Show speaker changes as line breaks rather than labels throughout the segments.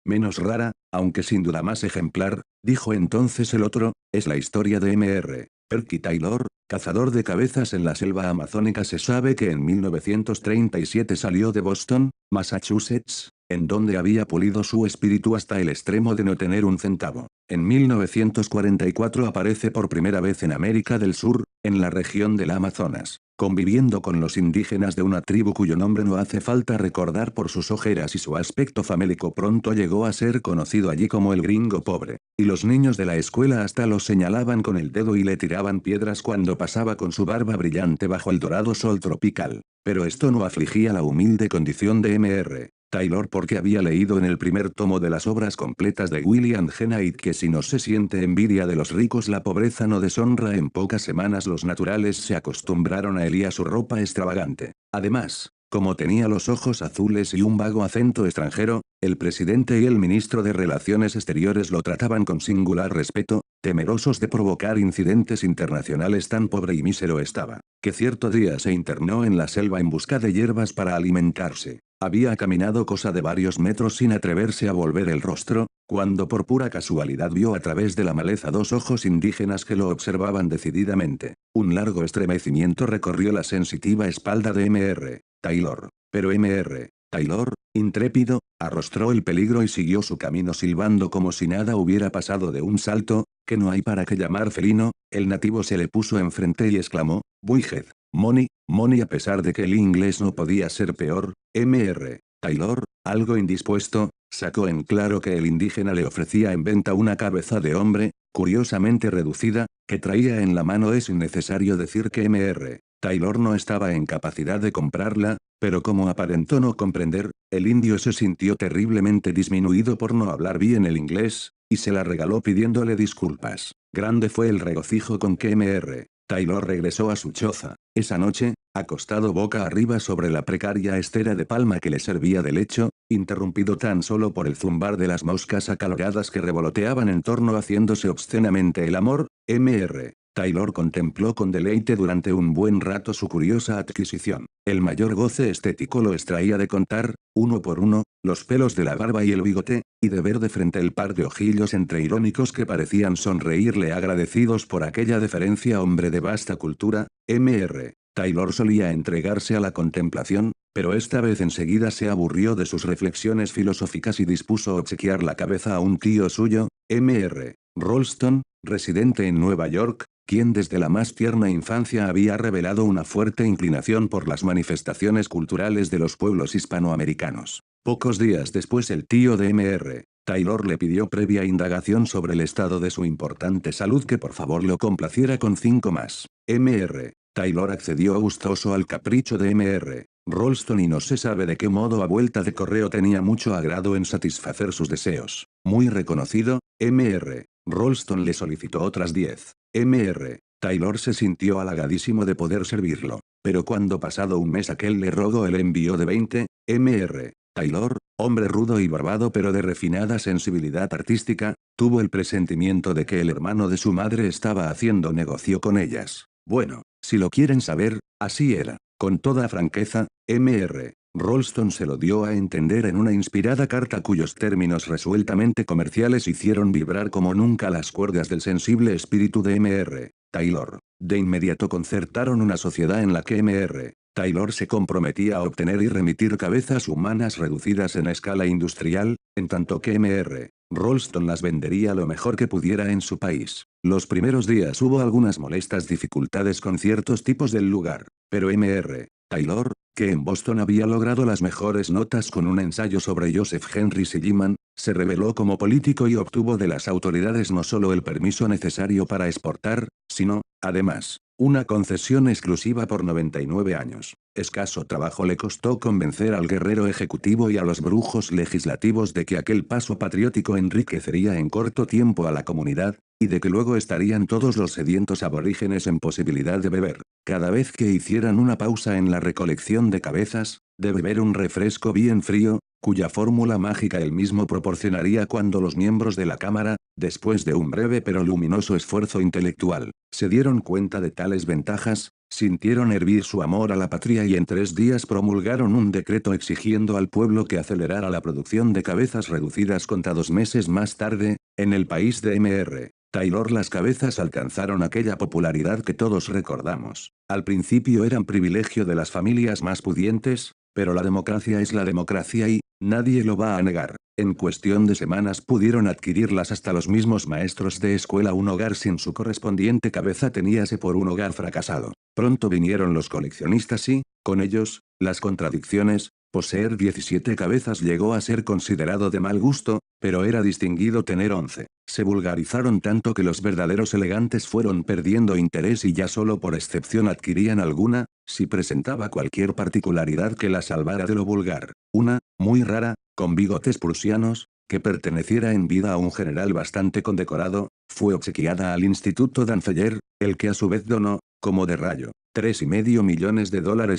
Menos rara, aunque sin duda más ejemplar, dijo entonces el otro, es la historia de Mr. Perky Taylor, cazador de cabezas en la selva amazónica. Se sabe que en 1937 salió de Boston, Massachusetts, en donde había pulido su espíritu hasta el extremo de no tener un centavo. En 1944 aparece por primera vez en América del Sur, en la región del Amazonas, conviviendo con los indígenas de una tribu cuyo nombre no hace falta recordar por sus ojeras y su aspecto famélico. Pronto llegó a ser conocido allí como el gringo pobre, y los niños de la escuela hasta lo señalaban con el dedo y le tiraban piedras cuando pasaba con su barba brillante bajo el dorado sol tropical. Pero esto no afligía la humilde condición de Mr. Taylor, porque había leído en el primer tomo de las obras completas de William Knight que si no se siente envidia de los ricos la pobreza no deshonra. En pocas semanas los naturales se acostumbraron a él y a su ropa extravagante. Además, como tenía los ojos azules y un vago acento extranjero, el presidente y el ministro de Relaciones Exteriores lo trataban con singular respeto, temerosos de provocar incidentes internacionales. Tan pobre y mísero estaba, que cierto día se internó en la selva en busca de hierbas para alimentarse. Había caminado cosa de varios metros sin atreverse a volver el rostro, cuando por pura casualidad vio a través de la maleza dos ojos indígenas que lo observaban decididamente. Un largo estremecimiento recorrió la sensitiva espalda de Mr. Taylor. Pero Mr. Taylor, intrépido, arrostró el peligro y siguió su camino silbando como si nada hubiera pasado. De un salto, que no hay para qué llamar felino, el nativo se le puso enfrente y exclamó, «Buihead, Money, Money». A pesar de que el inglés no podía ser peor, Mr. Taylor, algo indispuesto, sacó en claro que el indígena le ofrecía en venta una cabeza de hombre, curiosamente reducida, que traía en la mano. Es innecesario decir que Mr. Taylor no estaba en capacidad de comprarla, pero como aparentó no comprender, el indio se sintió terriblemente disminuido por no hablar bien el inglés, y se la regaló pidiéndole disculpas. Grande fue el regocijo con que Mr. Taylor regresó a su choza. Esa noche, acostado boca arriba sobre la precaria estera de palma que le servía de lecho, interrumpido tan solo por el zumbar de las moscas acaloradas que revoloteaban en torno haciéndose obscenamente el amor, Mr. Taylor contempló con deleite durante un buen rato su curiosa adquisición. El mayor goce estético lo extraía de contar, uno por uno, los pelos de la barba y el bigote, y de ver de frente el par de ojillos entre irónicos que parecían sonreírle agradecidos por aquella deferencia. Hombre de vasta cultura, Mr. Taylor solía entregarse a la contemplación, pero esta vez enseguida se aburrió de sus reflexiones filosóficas y dispuso obsequiar la cabeza a un tío suyo, Mr. Ralston, residente en Nueva York, quien desde la más tierna infancia había revelado una fuerte inclinación por las manifestaciones culturales de los pueblos hispanoamericanos. Pocos días después el tío de Mr. Taylor le pidió previa indagación sobre el estado de su importante salud que por favor lo complaciera con 5 más. Mr. Taylor accedió gustoso al capricho de Mr. Ralston y no se sabe de qué modo a vuelta de correo tenía mucho agrado en satisfacer sus deseos. Muy reconocido, Mr. Ralston le solicitó otras 10. Mr. Taylor se sintió halagadísimo de poder servirlo, pero cuando pasado un mes aquel le rogó el envío de 20, Mr. Taylor, hombre rudo y barbado pero de refinada sensibilidad artística, tuvo el presentimiento de que el hermano de su madre estaba haciendo negocio con ellas. Bueno, si lo quieren saber, así era. Con toda franqueza, Mr. Ralston se lo dio a entender en una inspirada carta cuyos términos resueltamente comerciales hicieron vibrar como nunca las cuerdas del sensible espíritu de Mr. Taylor. De inmediato concertaron una sociedad en la que Mr. Taylor se comprometía a obtener y remitir cabezas humanas reducidas en escala industrial, en tanto que Mr. Ralston las vendería lo mejor que pudiera en su país. Los primeros días hubo algunas molestas dificultades con ciertos tipos del lugar, pero Mr. Taylor, que en Boston había logrado las mejores notas con un ensayo sobre Joseph Henry Seligman, se reveló como político y obtuvo de las autoridades no solo el permiso necesario para exportar, sino, además, una concesión exclusiva por 99 años. Escaso trabajo le costó convencer al guerrero ejecutivo y a los brujos legislativos de que aquel paso patriótico enriquecería en corto tiempo a la comunidad, y de que luego estarían todos los sedientos aborígenes en posibilidad de beber, cada vez que hicieran una pausa en la recolección de cabezas, de beber un refresco bien frío, cuya fórmula mágica él mismo proporcionaría cuando los miembros de la Cámara, después de un breve pero luminoso esfuerzo intelectual, se dieron cuenta de tales ventajas, Sintieron hervir su amor a la patria y en 3 días promulgaron un decreto exigiendo al pueblo que acelerara la producción de cabezas reducidas. Contados meses más tarde, en el país de Mr. Taylor las cabezas alcanzaron aquella popularidad que todos recordamos. Al principio eran privilegio de las familias más pudientes, pero la democracia es la democracia y, nadie lo va a negar. En cuestión de semanas pudieron adquirirlas hasta los mismos maestros de escuela. Un hogar sin su correspondiente cabeza teníase por un hogar fracasado. Pronto vinieron los coleccionistas y, con ellos, las contradicciones. Poseer 17 cabezas llegó a ser considerado de mal gusto, pero era distinguido tener 11. Se vulgarizaron tanto que los verdaderos elegantes fueron perdiendo interés y ya solo por excepción adquirían alguna, si presentaba cualquier particularidad que la salvara de lo vulgar. Una, muy rara, con bigotes prusianos, que perteneciera en vida a un general bastante condecorado, fue obsequiada al Instituto Danceller, el que a su vez donó, como de rayo, $3,5 millones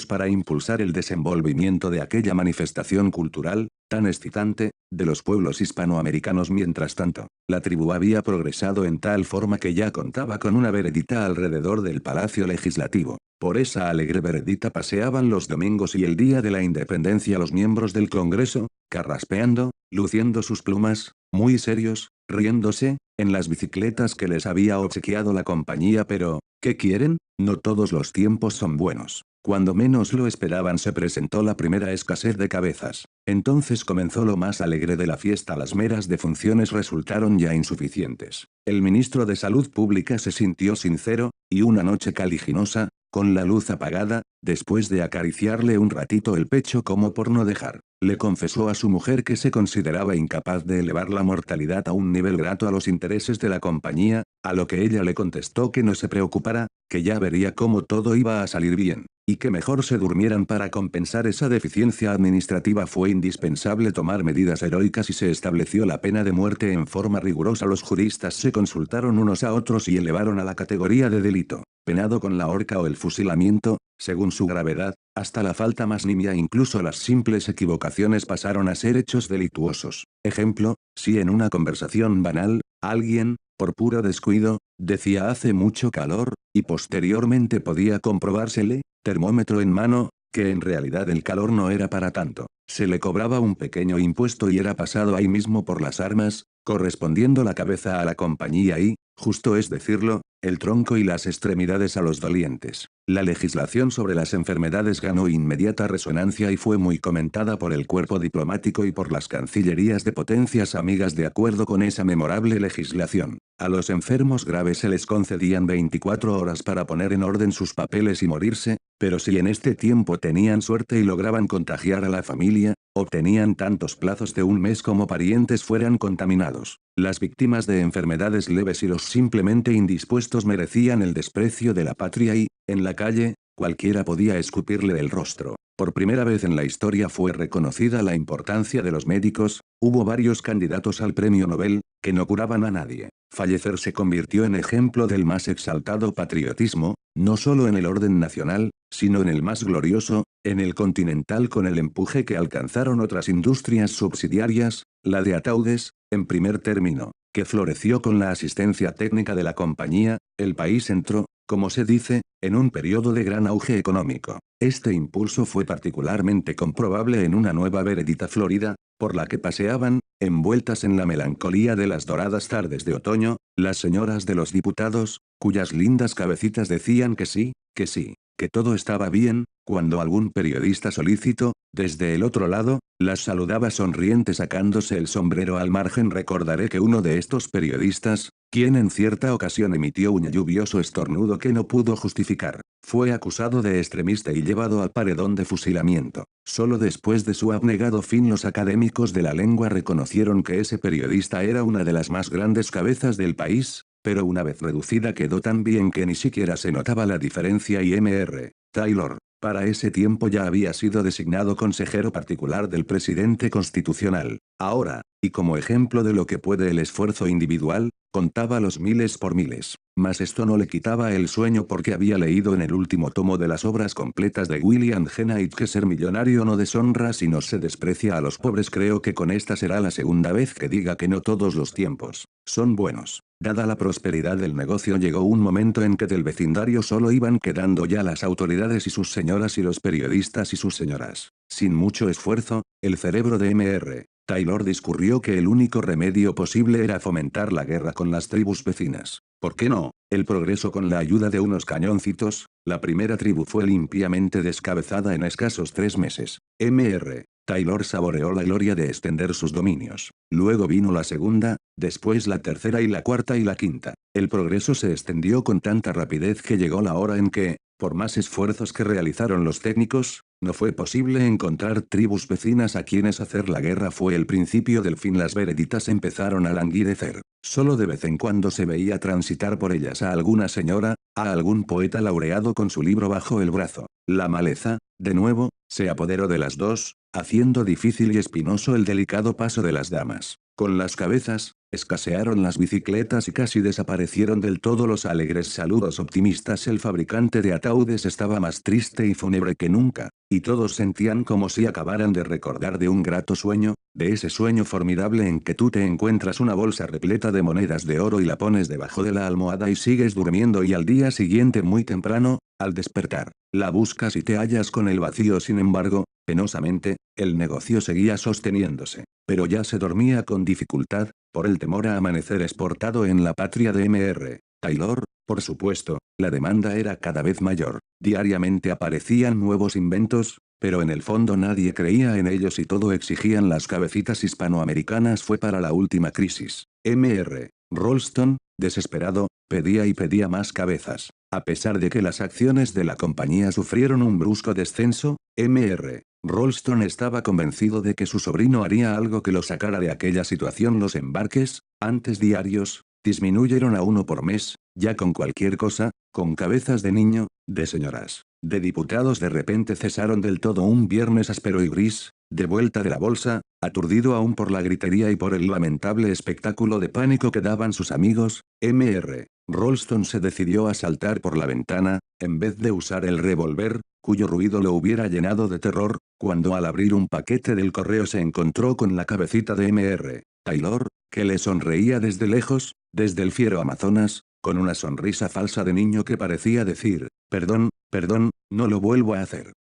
para impulsar el desenvolvimiento de aquella manifestación cultural, tan excitante, de los pueblos hispanoamericanos. Mientras tanto, la tribu había progresado en tal forma que ya contaba con una veredita alrededor del Palacio Legislativo. Por esa alegre veredita paseaban los domingos y el día de la independencia los miembros del Congreso, carraspeando, luciendo sus plumas, muy serios, riéndose, en las bicicletas que les había obsequiado la compañía. Pero, ¿qué quieren? No todos los tiempos son buenos. Cuando menos lo esperaban se presentó la primera escasez de cabezas. Entonces comenzó lo más alegre de la fiesta. Las meras defunciones resultaron ya insuficientes. El ministro de Salud Pública se sintió sincero, y una noche caliginosa, con la luz apagada, después de acariciarle un ratito el pecho como por no dejar, le confesó a su mujer que se consideraba incapaz de elevar la mortalidad a un nivel grato a los intereses de la compañía, a lo que ella le contestó que no se preocupara, que ya vería cómo todo iba a salir bien, y que mejor se durmieran. Para compensar esa deficiencia administrativa fue indispensable tomar medidas heroicas y se estableció la pena de muerte en forma rigurosa. Los juristas se consultaron unos a otros y elevaron a la categoría de delito, penado con la horca o el fusilamiento, según su gravedad, hasta la falta más nimia. Incluso las simples equivocaciones pasaron a ser hechos delictuosos. Ejemplo, si en una conversación banal, alguien, por puro descuido, decía hace mucho calor, y posteriormente podía comprobársele, termómetro en mano, que en realidad el calor no era para tanto, se le cobraba un pequeño impuesto y era pasado ahí mismo por las armas, correspondiendo la cabeza a la compañía y, justo es decirlo, el tronco y las extremidades a los dolientes. La legislación sobre las enfermedades ganó inmediata resonancia y fue muy comentada por el cuerpo diplomático y por las cancillerías de potencias amigas. De acuerdo con esa memorable legislación, a los enfermos graves se les concedían 24 horas para poner en orden sus papeles y morirse, pero si en este tiempo tenían suerte y lograban contagiar a la familia, obtenían tantos plazos de un mes como parientes fueran contaminados. Las víctimas de enfermedades leves y los simplemente indispuestos merecían el desprecio de la patria y, en la calle, cualquiera podía escupirle del rostro. Por primera vez en la historia fue reconocida la importancia de los médicos, hubo varios candidatos al premio Nobel, que no curaban a nadie. Fallecer se convirtió en ejemplo del más exaltado patriotismo, no solo en el orden nacional, sino en el más glorioso, en el continental, con el empuje que alcanzaron otras industrias subsidiarias, la de ataúdes, en primer término, que floreció con la asistencia técnica de la compañía. El país entró, como se dice, en un periodo de gran auge económico. Este impulso fue particularmente comprobable en una nueva veredita florida, por la que paseaban, envueltas en la melancolía de las doradas tardes de otoño, las señoras de los diputados, cuyas lindas cabecitas decían que sí, que todo estaba bien, cuando algún periodista solícito, desde el otro lado, las saludaba sonriente sacándose el sombrero al margen. Recordaré que uno de estos periodistas, quien en cierta ocasión emitió un lluvioso estornudo que no pudo justificar, fue acusado de extremista y llevado al paredón de fusilamiento. Solo después de su abnegado fin los académicos de la lengua reconocieron que ese periodista era una de las más grandes cabezas del país, pero una vez reducida quedó tan bien que ni siquiera se notaba la diferencia. Y Mr. Taylor, para ese tiempo ya había sido designado consejero particular del presidente constitucional. Ahora, y como ejemplo de lo que puede el esfuerzo individual, contaba los miles por miles. Mas esto no le quitaba el sueño porque había leído en el último tomo de las obras completas de William G. Knight que ser millonario no deshonra sino se desprecia a los pobres. Creo que con esta será la segunda vez que diga que no todos los tiempos son buenos. Dada la prosperidad del negocio, llegó un momento en que del vecindario solo iban quedando ya las autoridades y sus señoras y los periodistas y sus señoras. Sin mucho esfuerzo, el cerebro de Mr. Taylor discurrió que el único remedio posible era fomentar la guerra con las tribus vecinas. ¿Por qué no? El progreso con la ayuda de unos cañoncitos. La primera tribu fue limpiamente descabezada en escasos 3 meses. Mr. Taylor saboreó la gloria de extender sus dominios. Luego vino la segunda, después la tercera y la cuarta y la quinta. El progreso se extendió con tanta rapidez que llegó la hora en que, por más esfuerzos que realizaron los técnicos, no fue posible encontrar tribus vecinas a quienes hacer la guerra. Fue el principio del fin. Las vereditas empezaron a languidecer. Solo de vez en cuando se veía transitar por ellas a alguna señora, a algún poeta laureado con su libro bajo el brazo. La maleza, de nuevo, se apoderó de las dos, haciendo difícil y espinoso el delicado paso de las damas. Con las cabezas, escasearon las bicicletas y casi desaparecieron del todo los alegres saludos optimistas. El fabricante de ataúdes estaba más triste y fúnebre que nunca, y todos sentían como si acabaran de recordar de un grato sueño, de ese sueño formidable en que tú te encuentras una bolsa repleta de monedas de oro y la pones debajo de la almohada y sigues durmiendo, y al día siguiente muy temprano, al despertar, la buscas y te hallas con el vacío. Sin embargo, penosamente, el negocio seguía sosteniéndose, pero ya se dormía con dificultad, por el temor a amanecer exportado en la patria de Mr. Taylor. Por supuesto, la demanda era cada vez mayor. Diariamente aparecían nuevos inventos, pero en el fondo nadie creía en ellos y todo exigían las cabecitas hispanoamericanas. Fue para la última crisis. Mr. Ralston, desesperado, pedía y pedía más cabezas. A pesar de que las acciones de la compañía sufrieron un brusco descenso, Mr. Ralston estaba convencido de que su sobrino haría algo que lo sacara de aquella situación. Los embarques, antes diarios, disminuyeron a 1 por mes, ya con cualquier cosa, con cabezas de niño, de señoras, de diputados. De repente cesaron del todo un viernes áspero y gris, de vuelta de la bolsa, aturdido aún por la gritería y por el lamentable espectáculo de pánico que daban sus amigos. Mr. Ralston se decidió a saltar por la ventana, en vez de usar el revólver, cuyo ruido lo hubiera llenado de terror, cuando al abrir un paquete del correo se encontró con la cabecita de Mr. Taylor, que le sonreía desde lejos, desde el fiero Amazonas, con una sonrisa falsa de niño que parecía decir: perdón, perdón, no lo vuelvo a hacer.